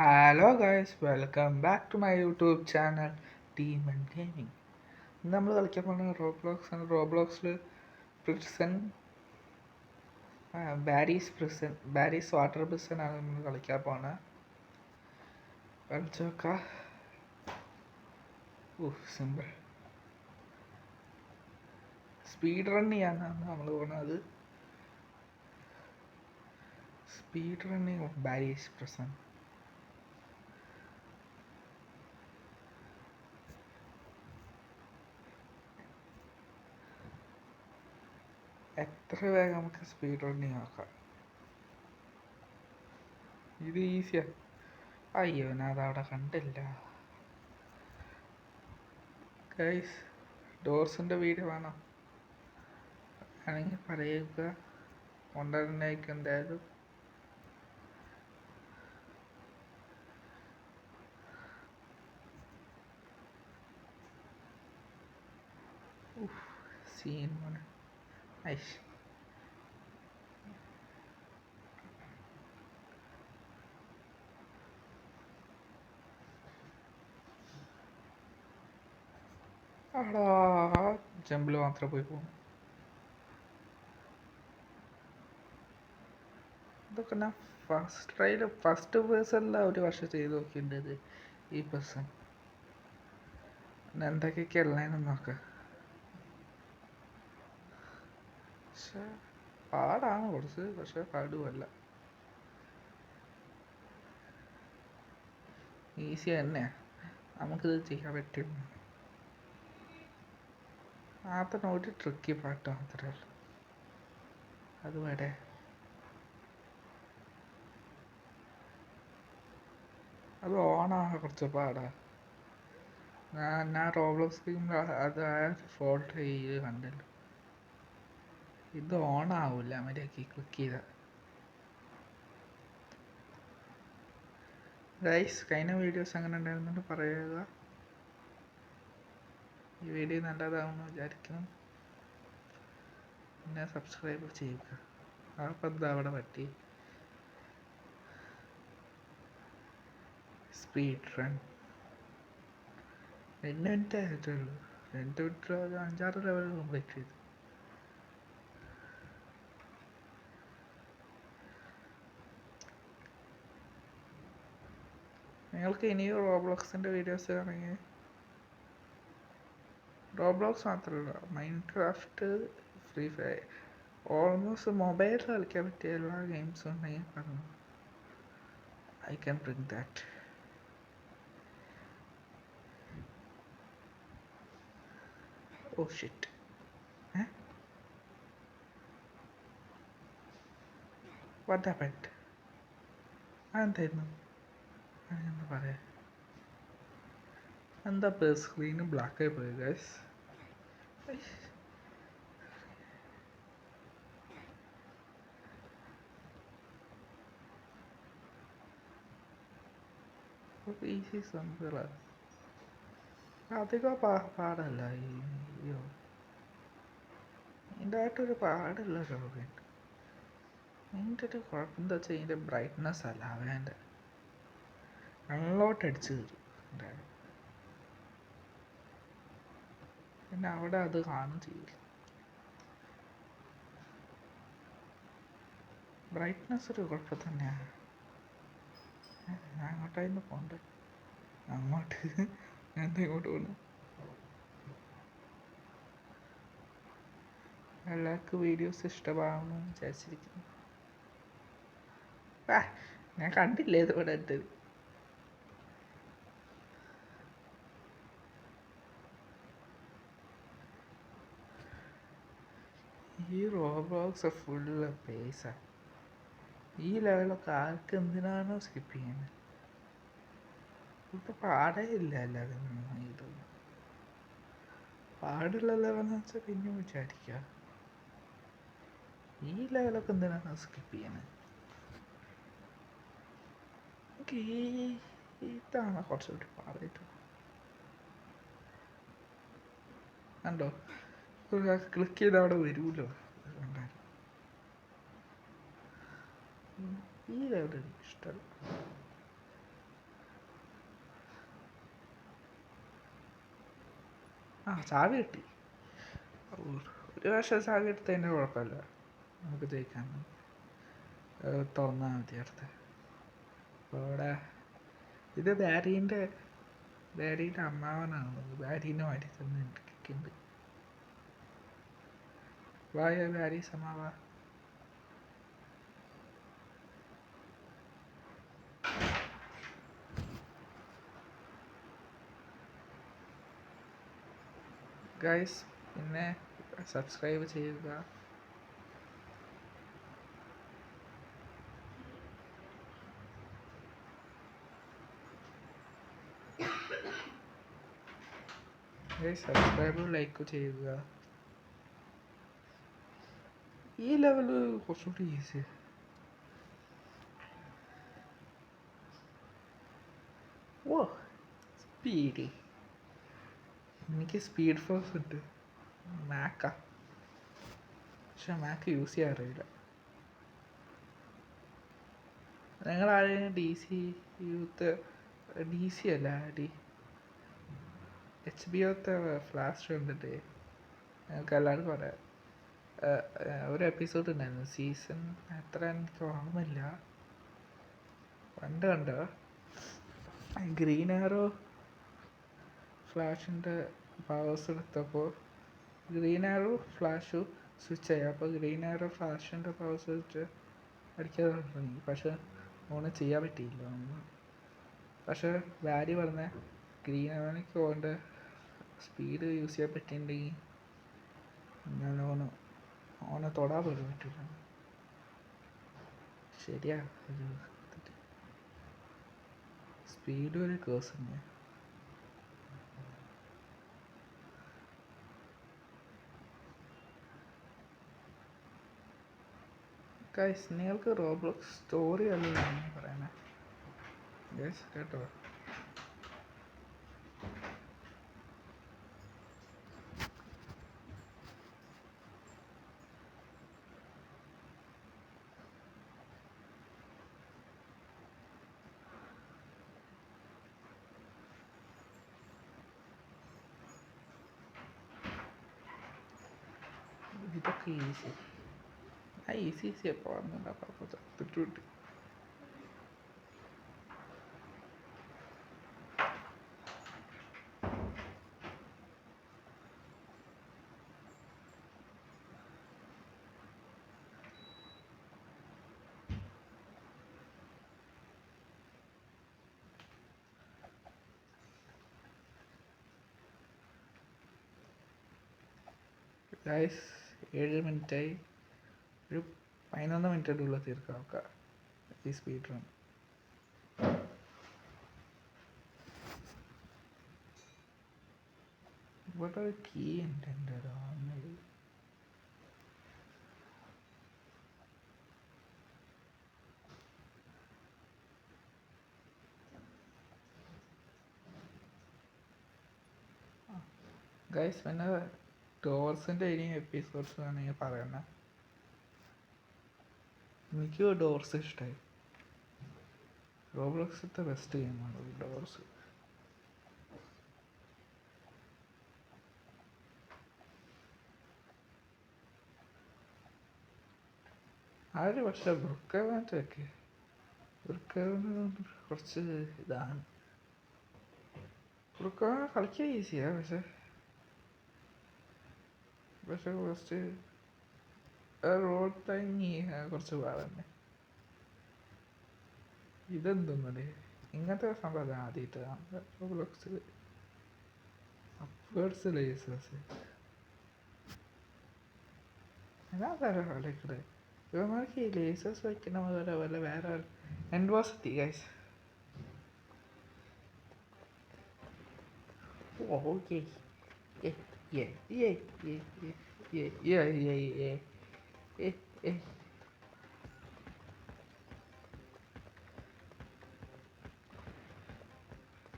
Hello guys, welcome back to my YouTube channel team and gaming. ഇന്ന് നമ്മൾ കളിക്കാൻ പോകുന്നത് റോബ്ലോക്സ് ആണ്. റോബ്ലോക്സിൽ പ്രിസൺ ബാരീസ് വാട്ടർ പ്രിസൺ ആണ് നമ്മൾ കളിക്കാൻ പോകുന്നത്. കളിച്ചു നോക്കാം. സിമ്പിൾ സ്പീഡ് റൺ ചെയ്യാനാണ് നമ്മൾ പോകുന്നത്. Speed running of Barry's prison. എത്ര വേഗം നമുക്ക് സ്പീഡ് റണ്ണിങ് നോക്കാം. ഇത് ഈസിയാണ്. അയ്യോ, ഞാൻ അതവിടെ കണ്ടില്ല. ഗൈസ്, ഡോർസിൻ്റെ വീഡിയോ വേണം ആണെങ്കിൽ പറയുക. കൊണ്ടുവരുന്നതായിരിക്കും എന്തായാലും. സീൻ മോനെ. ഐഷ്, ആടാ ജമ്പിൽ മാത്രം പോയി പോകും. ഇതൊക്കെ ഞാൻ ഫസ്റ്റ് പേഴ്സണിലാണ് ഒരു വർഷം ചെയ്ത് നോക്കിയിട്ടുണ്ട്. ഈ പേഴ്സൺ എന്തൊക്കെയൊക്കെ ഉള്ളതെന്ന് നോക്കാം. പക്ഷെ പാടാണ് കുറച്ച്, പക്ഷെ പാടുമല്ല, ഈസി തന്നെ. നമുക്കിത് ചെയ്യാൻ പറ്റും. മാത്രം ഒരു ട്രിക്കി പാട്ട് മാത്രമേ ഉള്ളൂ. അതുവരെ അത് ഓണാണ് കുറച്ച് പാടാ. ഞാൻ റോബ്ലോക്സ് ചെയ്യുമ്പോൾ അത് ഫോൾട്ട് ചെയ്ത് കണ്ടല്ലോ. ഇത് ഓണാവില്ല മര്യാദയ്ക്ക് ക്ലിക്ക് ചെയ്താൽ. ഗൈസ്, കഴിഞ്ഞ വീഡിയോസ് അങ്ങനെ ഉണ്ടായിരുന്നുണ്ട് പറയുക. ഈ വീഡിയോ നല്ലതാവുമെന്ന് വിചാരിക്കണം. പിന്നെ സബ്സ്ക്രൈബ് ചെയ്യുക. അപ്പം എന്താ അവിടെ പറ്റി? സ്പീഡ് റൺ 2 മിനിറ്റ് ആയിട്ടുള്ളൂ. 2 മിനിറ്റിൽ ഒരു 5-6 ലെവൽ കംപ്ലീറ്റ് ചെയ്തു. നിങ്ങൾക്ക് ഇനിയും റോബ്ലോക്സിൻ്റെ വീഡിയോസ് ആണെങ്കിൽ, റോബ്ലോക്സ് മാത്രമല്ല, മൈൻക്രാഫ്റ്റ്, ഫ്രീ ഫയർ, ഓൾമോസ്റ്റ് മൊബൈലിൽ കളിക്കാൻ പറ്റിയ എല്ലാ ഗെയിംസും ഉണ്ടെങ്കിൽ പറഞ്ഞു. I can bring that. Oh shit. What happened? അതെന്തായിരുന്നു? എന്താ പറയാ, എന്താ സ്ക്രീന് ബ്ലാക്കായി പോയി ഗൈസ്. ഈസി സിമ്പിളാണ്, അധികം പാടല്ല. അയ്യോ, ഇതിൻ്റെ ആയിട്ടൊരു പാടുള്ള രോഗമുണ്ട്. അതിൻ്റെ ഒരു കുഴപ്പം എന്താ വെച്ചാൽ ഇതിൻ്റെ ബ്രൈറ്റ്നെസ് അല്ല വേണ്ട, കണ്ണിലോട്ട് അടിച്ച് കയറും. പിന്നെ അവിടെ അത് കാണും ചെയ്യില്ല. ബ്രൈറ്റ്നെസ് ഒരു കുഴപ്പം തന്നെയാണ്. ഞാൻ അങ്ങോട്ടായിരുന്നു പോകണ്ടേ? അങ്ങോട്ട് എന്താ ഇങ്ങോട്ട് പോകണം? എല്ലാവർക്കും വീഡിയോസ് ഇഷ്ടമാകുമെന്ന് വിചാരിച്ചിരിക്കുന്നു. ഞാൻ കണ്ടില്ലേ ഇതോടെ എൻ്റെ. ഈ റോബ്ലോക്സ് ഫുള്ള് പേസാണ്. ഈ ലെവലൊക്കെ ആർക്ക് എന്തിനാണോ സ്കിപ്പ് ചെയ്യുന്നത്? ഇപ്പം പാടേ ഇല്ല. എല്ലാവരും ഇതൊന്നും പാടുള്ള ലെവലെന്ന് വെച്ചാൽ പിന്നെ വിചാരിക്കുക, ഈ ലെവലൊക്കെ എന്തിനാണ് സ്കിപ്പ് ചെയ്യുന്നത്? എനിക്ക് ഇതാണ് കുറച്ചുകൂടി പാടായിട്ട്. കണ്ടോ, ക്ലിക്ക് ചെയ്ത് അവിടെ വരുമല്ലോ. ഈ ലെവൽ എനിക്ക് ഇഷ്ടമല്ല. ആ ചാവി കിട്ടി. ഒരു വർഷം ചാവി എടുത്തതിൻ്റെ കുഴപ്പമില്ല, നമുക്ക് ജയിക്കാൻ. തുറന്നാൽ മതി അടുത്ത്. അപ്പോൾ അവിടെ ഇത് ഡാഡീൻ്റെ അമ്മാവനാണ്. ഡാഡീൻ്റെ മാറ്റി തന്നിട്ടുണ്ട്. വായ ഡാഡി സമാവ. ഗൈസ്, പിന്നെ സബ്സ്ക്രൈബ് ചെയ്യുക. ഗൈസ് സബ്സ്ക്രൈബ് ലൈക്ക് ചെയ്യുക. ഈ ലെവല് കുറച്ചുകൂടി ഈസി. ഓ സ്പീഡ്, എനിക്ക് സ്പീഡ് ഫോഴ്സ് ഉണ്ട്. മാക്കാ, പക്ഷെ മാക്ക് യൂസ് ചെയ്യാൻ അറിയില്ല. ഞങ്ങളാരെയും DC അല്ല HBO ഫ്ലാഷ് കണ്ടിട്ട് ഞങ്ങൾക്ക് എല്ലാവർക്കും പറയാം. ഒരു എപ്പിസോഡ് ഉണ്ടായിരുന്നു, സീസൺ എത്ര എനിക്ക് ഓർമ്മയില്ല, പണ്ട് കണ്ടോ. ഗ്രീൻ ആരോ ഫ്ലാഷിൻ്റെ പവേഴ്സ് എടുത്തപ്പോൾ ഗ്രീൻ ആരോ ഫ്ലാഷ് സ്വിച്ച് ആയി. അപ്പോൾ ഗ്രീൻ ആരോ ഫ്ലാഷിൻ്റെ പവേഴ്സ് വെച്ച് അടിക്കാതെ തുടങ്ങി. പക്ഷെ ഒന്നും ചെയ്യാൻ പറ്റിയില്ല ഒന്നും. പക്ഷെ വാരി പറഞ്ഞ ഗ്രീൻ ആരോണിക്ക് ഓൻ്റെ സ്പീഡ് യൂസ് ചെയ്യാൻ പറ്റിയിട്ടുണ്ടെങ്കിൽ ഞാൻ ഓനെ തൊടാൻ പോലും പറ്റില്ല. ശരിയാ, ഒരു സ്പീഡ് ഒരു കേസ് തന്നെ. ഗൈസ്, നിങ്ങൾക്ക് റോബ്ലോക്സ് സ്റ്റോറി അല്ല പറയണേ ഗൈസ്, കേട്ടോ. ഇതൊക്കെ ഈസി. ഈസി എപ്പോൾ വന്നിട്ടുണ്ടാകും ചത്തിട്ടുണ്ട്. ഗൈസ് 7 മിനിറ്റായി. ഒരു 11 മിനിറ്റിൻ്റെ ഉള്ളിൽ തീർക്കാം നോക്കാം ഈ സ്പീഡ് റൺ. ഇവിടെ ഒരു കീ ഉണ്ട് എൻ്റെ ഓർമ്മയിൽ. ഗൈസ്, പിന്നെ ഡോർസിൻ്റെ ഇനി എപ്പിസോഡ്സ് വേണമെങ്കിൽ പറയണേ. എനിക്ക് ഡോർസ് ഇഷ്ടമായി. റോബ്ലോക്സിൻ്റെ ബെസ്റ്റ് ഗെയിമാണ് ഡോർസ്. ആര് പക്ഷെ ബ്രുക്കവൻ്റെയൊക്കെ കുറച്ച് ഇതാണ്. ബ്രുക്കവൻ കളിക്കാൻ ഈസിയാണ്, പക്ഷെ കുറച്ച് റോൾ ടൈമിങ് കുറച്ച് പാടന്നെ. ഇതെന്തോന്നല്ലേ ഇങ്ങനത്തെ സംഭവം ആദ്യമായിട്ട് റോബ്ലോക്സിൽ അപ്വേർഡ്സ് ലേസേഴ്സ് എന്നാ തരം കളിക്കടെ. ഇവന്മാർക്ക് ഈ ലേസേഴ്സ് വയ്ക്കുന്ന പോലെ വേറെ എൻവാസിറ്റി ഗൈസ്. ഓക്കെ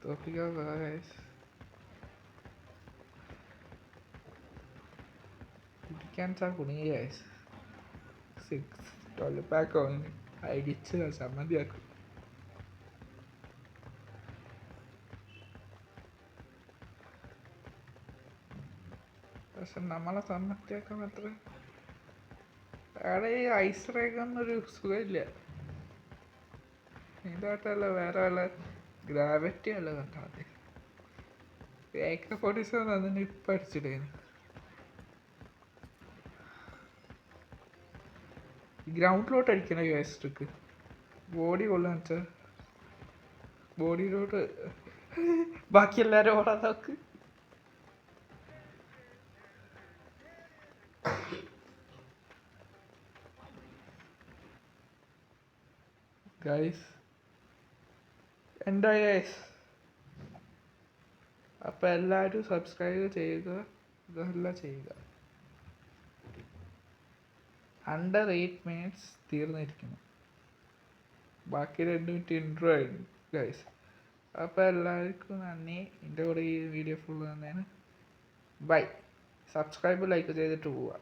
തോപ്പിക്കാൻ ഗൈസ്. പിടിക്കാൻ കുടുങ്ങി ഗൈസ്. 6 പാക്ക് അടിച്ച് സമ്മതിയാക്കും. പക്ഷെ നമ്മളെ സമയത്തൊക്കെ മാത്രം അവിടെ ഈ ഐസ് റേക്കൊന്നൊരു സുഖമില്ല. ഇതായിട്ടല്ല വേറെ വല്ല ഗ്രാവിറ്റി അല്ല കണ്ടാൽ മതി. AK-47 അതിന് ഇപ്പം അടിച്ചിടേന്. ഗ്രൗണ്ടിലോട്ട് അടിക്കണ യുഎസ്ട്രിക്ക് ബോഡി കൊള്ളാന്ന് വെച്ചാൽ ബോഡിയിലോട്ട് ബാക്കി എല്ലാവരും ഓടാൻ നോക്ക്. ഗൈസ് എൻ്റെ ഗൈസ്, അപ്പം എല്ലാവരും സബ്സ്ക്രൈബ് ചെയ്യുക, ഇതെല്ലാം ചെയ്യുക. അണ്ടർ 8 മിനിറ്റ്സ് തീർന്നിരിക്കുന്നു. ബാക്കി 2 മിനിറ്റ് ഇൻട്രോ ആയിരുന്നു ഗൈസ്. അപ്പോൾ എല്ലാവർക്കും നന്ദി. എൻ്റെ കൂടെ ഈ വീഡിയോ ഫുള്ള് തന്നെയാണ്. ബൈ. സബ്സ്ക്രൈബ് ലൈക്ക് ചെയ്തിട്ട് പോവുക.